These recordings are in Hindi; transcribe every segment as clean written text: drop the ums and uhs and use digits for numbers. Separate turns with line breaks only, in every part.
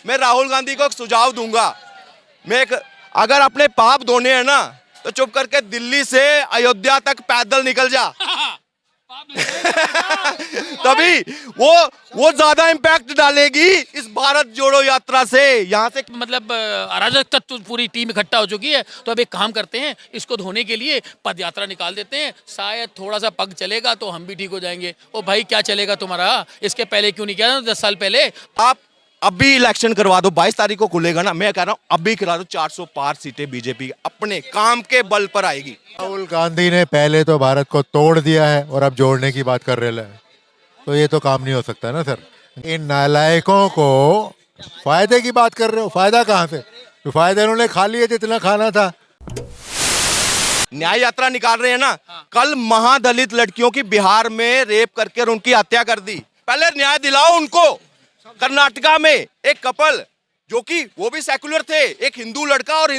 मैं राहुल गांधी को एक सुझाव दूंगा। अगर अपने पाप धोने हैं ना तो चुप करके दिल्ली से अयोध्या तक पैदल निकल जा। तभी वो ज्यादा इम्पैक्ट डालेगी इस भारत जोड़ो यात्रा से। यहाँ से
मतलब अराजक तत्व पूरी टीम इकट्ठा हो चुकी है, तो अब एक काम करते हैं, इसको धोने के लिए पद यात्रा निकाल देते हैं। शायद थोड़ा सा पग चलेगा तो हम भी ठीक हो जाएंगे। ओ भाई क्या चलेगा तुम्हारा, इसके पहले क्यों नहीं किया 10 साल पहले।
आप अभी इलेक्शन करवा दो, 22 तारीख को खुलेगा ना, मैं कह रहा हूँ अभी करा दो। 400 पार सीटें बीजेपी अपने काम के बल पर आएगी।
राहुल गांधी ने पहले तो भारत को तोड़ दिया है और अब जोड़ने की बात कर रहे हैं, तो ये तो काम नहीं हो सकता ना सर। इन नालायकों को फायदे की बात कर रहे हो, फायदा कहाँ से? तो फायदा इन्होंने खा लिए जितना खाना था।
न्याय यात्रा निकाल रहे हैं ना, कल महादलित लड़कियों की बिहार में रेप करके और उनकी हत्या कर दी। पहले न्याय दिलाओ उनको। कर्नाटका में एक कपल जो कि वो भी सेकुलर थे, एक हिंदू लड़का और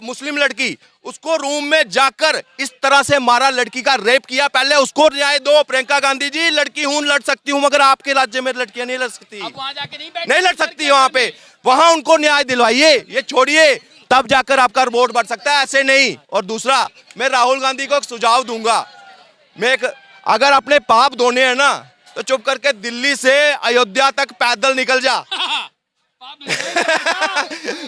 मुस्लिम लड़की, उसको रूम में जाकर इस तरह से मारा, लड़की का रेप किया। पहले उसको न्याय दो। प्रियंका गांधी जी, लड़की हूं, लड़ सकती हूं, मगर आपके राज्य में लड़कियां नहीं लड़ सकती,
वहां जाके
नहीं लड़ सकती वहां पे। वहां उनको न्याय दिलवाइए, ये छोड़िए, तब जाकर आपका वोट बढ़ सकता है, ऐसे नहीं। और दूसरा, मैं राहुल गांधी को एक सुझाव दूंगा। अगर अपने पाप धोने हैं ना तो चुप करके दिल्ली से अयोध्या तक पैदल निकल जा।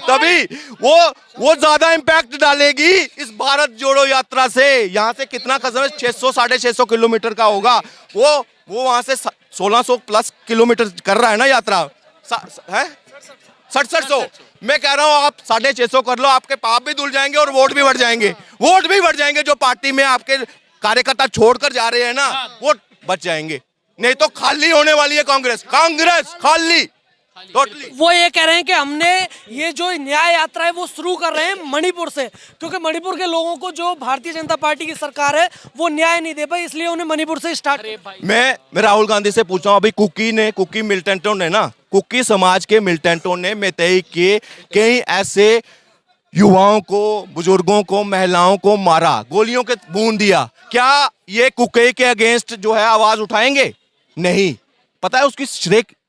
तभी वो ज्यादा इम्पैक्ट डालेगी इस भारत जोड़ो यात्रा से। यहाँ से कितना कसम है, 600 650 किलोमीटर का होगा। वो वहां से 1600 प्लस किलोमीटर कर रहा है ना यात्रा, है 6700। मैं कह रहा हूँ आप 650 कर लो, आपके पाप भी धुल जाएंगे और वोट भी बढ़ जाएंगे। वोट भी बढ़ जाएंगे, जो पार्टी में आपके कार्यकर्ता छोड़कर जा रहे हैं ना, वो बच जाएंगे। नहीं तो खाली होने वाली है कांग्रेस खाली टोटली।
वो ये कह रहे हैं कि हमने ये जो न्याय यात्रा है वो शुरू कर रहे हैं मणिपुर से, क्योंकि मणिपुर के लोगों को जो भारतीय जनता पार्टी की सरकार है वो न्याय नहीं दे पाई, इसलिए उन्हें मणिपुर से स्टार्ट।
मैं राहुल गांधी से पूछ रहा हूँ, अभी कुकी मिलिटेंटों ने ना, कुकी समाज के मिलिटेंटों ने मैतेई के कई ऐसे युवाओं को, बुजुर्गों को, महिलाओं को मारा, गोलियों के बूंद दिया। क्या ये कुकी के अगेंस्ट जो है आवाज उठाएंगे? नहीं। पता है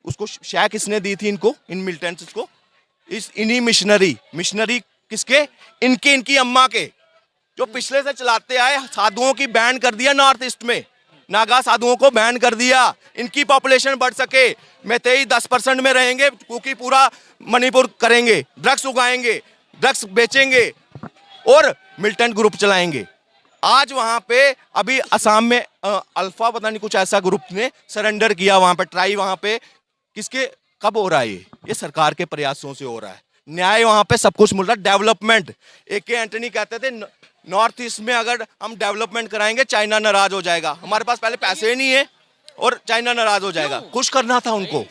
उसको शायद किसने दी थी इनको, इन मिलिटेंट्स को? इन्हीं मिशनरी किसके? इनकी अम्मा के, जो पिछले से चलाते आए। साधुओं की बैन कर दिया नॉर्थ ईस्ट में, नागा साधुओं को बैन कर दिया, इनकी पॉपुलेशन बढ़ सके। मैतेई 10% में रहेंगे, क्योंकि पूरा मणिपुर करेंगे, ड्रग्स उगाएंगे, ड्रग्स बेचेंगे और मिलिटेंट ग्रुप चलाएंगे। आज वहां पे अभी असम में अल्फा पता नहीं कुछ ऐसा ग्रुप ने सरेंडर किया, वहां पे ट्राई, वहां पे किसके कब हो रहा है? ये सरकार के प्रयासों से हो रहा है। न्याय वहां पे सब कुछ मिल रहा है। डेवलपमेंट, AK एंटनी कहते थे नॉर्थ ईस्ट में अगर हम डेवलपमेंट कराएंगे चाइना नाराज हो जाएगा। हमारे पास पहले पैसे ही नहीं है और चाइना नाराज हो जाएगा। खुश करना था उनको,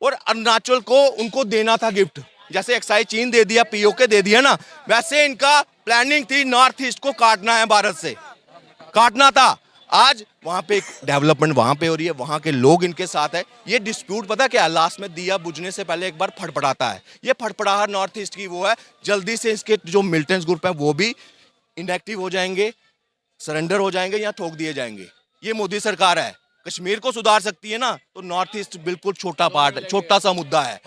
और अरुणाचल को उनको देना था गिफ्ट। जैसे एक्साइज चीन दे दिया, POK दे दिया ना, वैसे इनका प्लानिंग थी नॉर्थ ईस्ट को काटना है, भारत से काटना था। आज वहां पे डेवलपमेंट वहां पे हो रही है, वहां के लोग इनके साथ है। ये डिस्प्यूट पता क्या है, लास्ट में दिया बुझने से पहले एक बार फड़फड़ाता है। ये फड़फड़ाहट नॉर्थ ईस्ट की वो है। जल्दी से इसके जो मिलिटेंट्स ग्रुप है वो भी इनएक्टिव हो जाएंगे, सरेंडर हो जाएंगे या ठोक दिए जाएंगे। ये मोदी सरकार है, कश्मीर को सुधार सकती है ना, तो नॉर्थ ईस्ट बिल्कुल छोटा पार्ट है, छोटा सा मुद्दा है,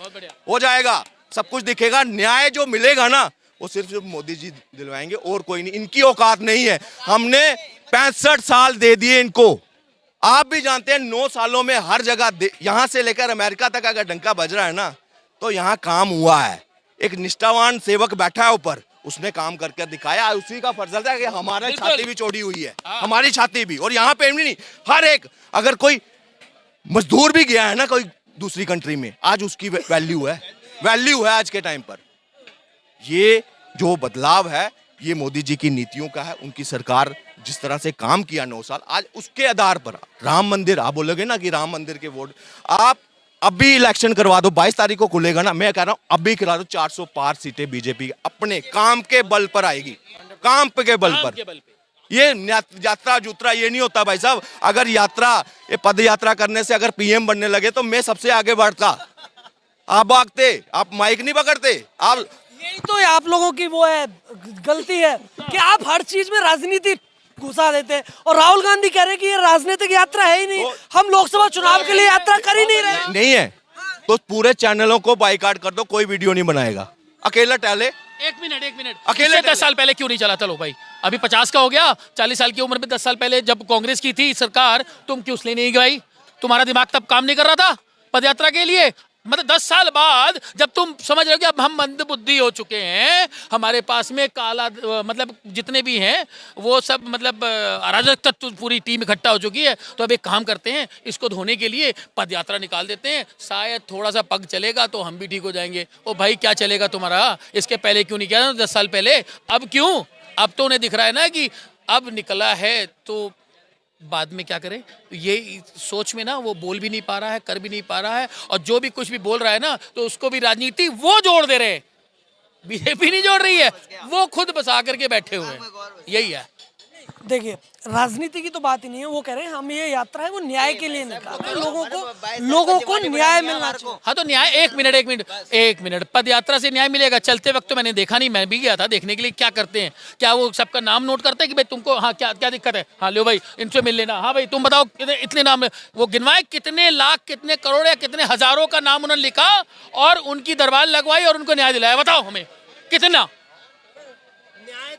हो जाएगा, सब कुछ दिखेगा। न्याय जो मिलेगा ना वो सिर्फ मोदी जी दिलवाएंगे और कोई नहीं। इनकी औकात नहीं है। हमने 65 साल दे दिए इनको। आप भी जानते हैं 9 सालों में हर जगह, यहां से लेकर अमेरिका तक अगर डंका बज रहा है ना, तो यहाँ काम हुआ है। एक निष्ठावान सेवक बैठा है ऊपर, उसने काम करके दिखाया। उसी का फर्ज था कि हमारी छाती भी चौड़ी हुई है, हमारी छाती भी। और यहाँ पे नहीं, हर एक, अगर कोई मजदूर भी गया है ना कोई दूसरी कंट्री में, आज उसकी वैल्यू है आज के टाइम पर। ये जो बदलाव है ये मोदी जी की नीतियों का है। उनकी सरकार जिस तरह से काम किया 9 साल, आज उसके आधार पर राम मंदिर, आप बोलोगे ना कि राम मंदिर के वोट, आप अभी इलेक्शन करवा दो, 22 तारीख को खुलेगा ना, मैं कह रहा हूं अभी करा दो। 400 पार सीटें बीजेपी अपने काम के बल पर आएगी, काम के बल पर। ये यात्रा जूत्रा ये नहीं होता भाई साहब। अगर ये पद यात्रा करने से अगर PM बनने लगे तो मैं सबसे आगे बढ़ता, आप भागते, आप माइक नहीं पकड़ते। आप,
यही तो आप लोगों की वो है, गलती है कि आप हर चीज में राजनीति घुसा देते हैं। और राहुल गांधी कह रहे हैं कि ये राजनीतिक यात्रा है ही नहीं, हम लोकसभा चुनाव के लिए यात्रा कर ही नहीं रहे।
नहीं है, तो पूरे चैनलों को बाइकाट कर दो, कोई वीडियो नहीं बनाएगा, अकेला टहले।
एक मिनट
अकेले
इससे 10 साल पहले क्यों नहीं चला? चलो भाई, अभी 50 का हो गया, 40 साल की उम्र में 10 साल पहले जब कांग्रेस की थी सरकार, तुम क्यों उसलिए नहीं गई? तुम्हारा दिमाग तब काम नहीं कर रहा था पदयात्रा के लिए? मतलब 10 साल बाद जब तुम समझ रहे हो कि अब हम मंदबुद्धि हो चुके हैं, हमारे पास में काला मतलब जितने भी हैं वो सब मतलब अराजक तत्व पूरी टीम इकट्ठा हो चुकी है, तो अब एक काम करते हैं, इसको धोने के लिए पदयात्रा निकाल देते हैं, शायद थोड़ा सा पग चलेगा तो हम भी ठीक हो जाएंगे। ओ भाई क्या चलेगा तुम्हारा? इसके पहले क्यों नहीं किया 10 साल पहले? अब क्यों? अब तो उन्हें दिख रहा है ना कि अब निकला है तो बाद में क्या करें। तो ये सोच में ना वो बोल भी नहीं पा रहा है, कर भी नहीं पा रहा है, और जो भी कुछ भी बोल रहा है ना तो उसको भी राजनीति वो जोड़ दे रहे हैं, बीजेपी नहीं जोड़ रही है, वो खुद बसा करके बैठे हुए हैं। यही है।
देखिए, राजनीति की तो बात ही नहीं है। वो कह रहे हैं हम ये यात्रा है वो न्याय के लिए निकाल रहे हैं, लोगों को न्याय मिलना चाहिए।
हाँ तो न्याय, एक मिनट, पद यात्रा से न्याय मिलेगा? चलते वक्त तो मैंने देखा नहीं, मैं भी गया था देखने के लिए क्या करते हैं, क्या वो सबका नाम नोट करते हैं कि भाई तुमको हाँ क्या क्या दिक्कत है, हाँ लो भाई इनसे मिल लेना, हाँ भाई तुम बताओ इतने नाम, वो गिनवाए कितने लाख कितने करोड़ या कितने हजारों का नाम उन्होंने लिखा और उनकी दरबार लगवाई और उनको न्याय दिलाया? बताओ हमें कितना?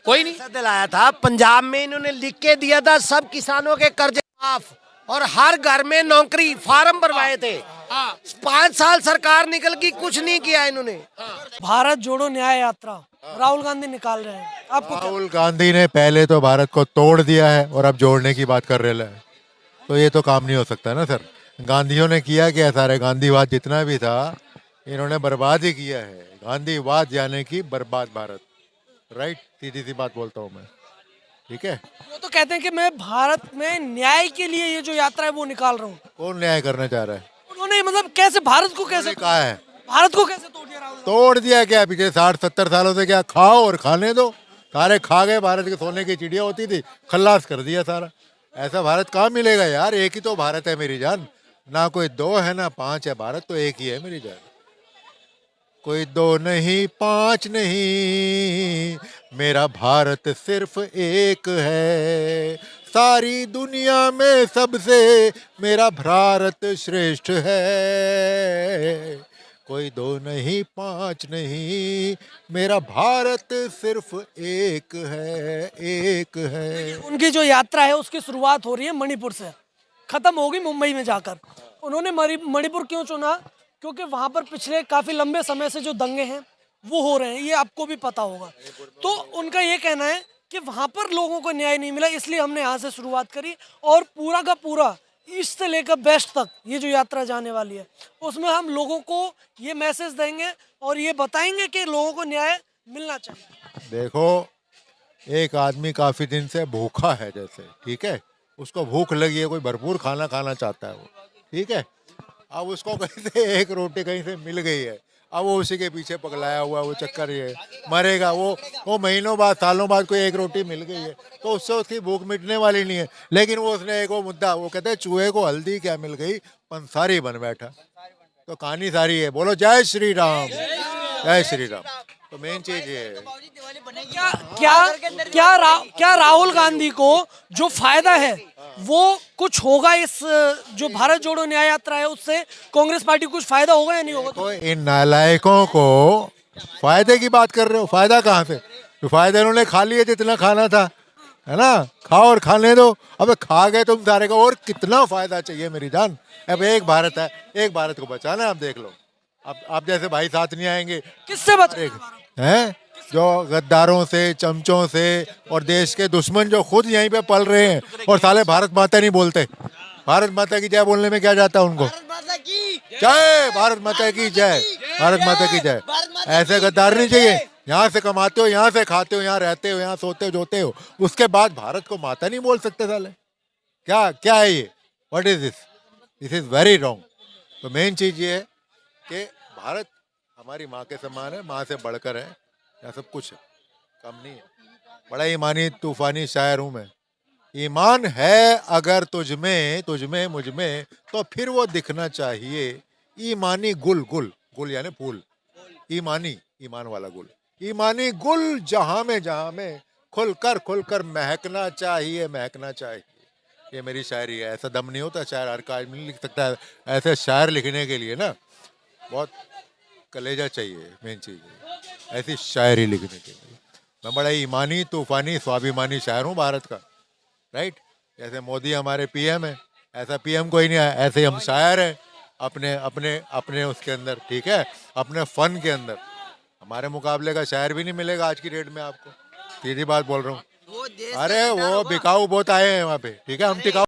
कोई नहीं
दिलाया था। पंजाब में इन्होंने लिख के दिया था सब किसानों के कर्ज माफ, और हर घर में नौकरी फार्म भरवाए थे। 5 साल सरकार निकल गई, कुछ नहीं किया इन्होंने।
भारत जोड़ो न्याय यात्रा राहुल गांधी निकाल रहे हैं, आपको
राहुल गांधी ने पहले तो भारत को तोड़ दिया है और अब जोड़ने की बात कर रहे हैं, तो ये तो काम नहीं हो सकता ना सर। गांधियों ने किया क्या? सारे गांधीवाद जितना भी था इन्होंने बर्बाद ही किया है। गांधीवाद यानी कि बर्बाद भारत, राइट? सीधी सी बात बोलता हूँ मैं, ठीक है?
वो तो कहते हैं कि मैं भारत में न्याय के लिए ये जो यात्रा है वो निकाल रहा हूँ।
कौन न्याय करना चाह रहा है?
उन्होंने मतलब कैसे भारत को कैसे
कहा है?
भारत को कैसे तोड़ दिया राहुल?
तोड़ दिया क्या? पिछले 60-70 सालों से क्या खाओ और खाने दो, सारे खा गए। भारत के सोने की चिड़िया होती थी, खल्लास कर दिया सारा। ऐसा भारत कहाँ मिलेगा यार? एक ही तो भारत है मेरी जान, ना कोई 2 है ना 5 है, भारत तो एक ही है मेरी जान। कोई 2 नहीं 5 नहीं, मेरा भारत सिर्फ एक है। सारी दुनिया में सबसे मेरा भारत श्रेष्ठ है। कोई 2 नहीं 5 नहीं, मेरा भारत सिर्फ एक है, एक है।
उनकी जो यात्रा है उसकी शुरुआत हो रही है मणिपुर से, खत्म होगी मुंबई में जाकर। उन्होंने मणिपुर क्यों चुना? क्योंकि वहां पर पिछले काफी लंबे समय से जो दंगे हैं वो हो रहे हैं, ये आपको भी पता होगा। तो उनका ये कहना है कि वहां पर लोगों को न्याय नहीं मिला, इसलिए हमने यहाँ से शुरुआत करी और पूरा का पूरा ईस्ट से लेकर वेस्ट तक ये जो यात्रा जाने वाली है उसमें हम लोगों को ये मैसेज देंगे और ये बताएंगे कि लोगों को न्याय मिलना चाहिए।
देखो, एक आदमी काफी दिन से भूखा है जैसे, ठीक है, उसको भूख लगी है, कोई भरपूर खाना खाना चाहता है वो, ठीक है। अब उसको कहीं से एक रोटी कहीं से मिल गई है, अब वो उसी के पीछे पगलाया हुआ, वो चक्कर ये मरेगा। वो महीनों बाद सालों बाद कोई एक रोटी मिल गई है तो उससे उसकी भूख मिटने वाली नहीं है। लेकिन वो उसने एक वो मुद्दा, वो कहते हैं चूहे को हल्दी क्या मिल गई, पंसारी बन बैठा। तो कहानी सारी है, बोलो जय श्री राम, जय श्री राम। तो मेन चीज ये है,
क्या राहुल गांधी को जो फायदा है वो कुछ होगा इस जो भारत जोड़ो न्याय यात्रा है उससे? कांग्रेस पार्टी को कुछ फायदा होगा या नहीं होगा?
तो इन नालायकों को फायदे की बात कर रहे हो, फायदा कहाँ से? तो फायदा इन्होंने खा लिया जितना खाना था, है ना? खाओ और खाने दो। अब खा गए तुम सारे को, और कितना फायदा चाहिए मेरी जान? अब एक भारत है, एक भारत को बचाना है। आप देख लो, अब आप जैसे भाई साथ नहीं आएंगे,
किससे बचे
हैं? जो गद्दारों से, चमचों से और देश के दुश्मन जो खुद यहीं पे पल रहे हैं और साले भारत माता नहीं बोलते। भारत माता की जय बोलने में क्या जाता है उनको? जय भारत माता की जय, भारत माता की जय। ऐसे गद्दार नहीं चाहिए। यहाँ से कमाते हो, यहाँ से खाते हो, यहाँ रहते हो, यहाँ सोते हो, जोते हो, उसके बाद भारत को माता नहीं बोल सकते साले। क्या क्या है ये? What is this? This is very wrong. तो मेन चीज ये है कि भारत हमारी माँ के समान है, माँ से बढ़कर है, या सब कुछ है, कम नहीं है। बड़ा ईमानी तूफानी शायर हूं मैं। ईमान है अगर तुझ में मुझ में, तो फिर वो दिखना चाहिए ईमानी गुल, गुल गुल यानी फूल, ईमानी ईमान वाला गुल, ईमानी गुल जहां में खुलकर महकना चाहिए, महकना चाहिए। ये मेरी शायरी है। ऐसा दम नहीं होता शायर हर का आदमी नहीं लिख सकता है। ऐसे शायर लिखने के लिए ना बहुत कलेजा चाहिए, मेन चीज़ है ऐसी शायरी लिखने के लिए। मैं बड़ा ईमानी तूफानी स्वाभिमानी शायर हूँ भारत का, राइट। जैसे मोदी हमारे पीएम है, ऐसा पीएम कोई नहीं है, ऐसे हम शायर हैं अपने अपने अपने उसके अंदर, ठीक है, अपने फन के अंदर। हमारे मुकाबले का शायर भी नहीं मिलेगा आज की डेट में आपको, सीधी बात बोल रहा हूँ। अरे वो बिकाऊ बहुत आए हैं वहाँ पे, ठीक है, हम टिकाऊ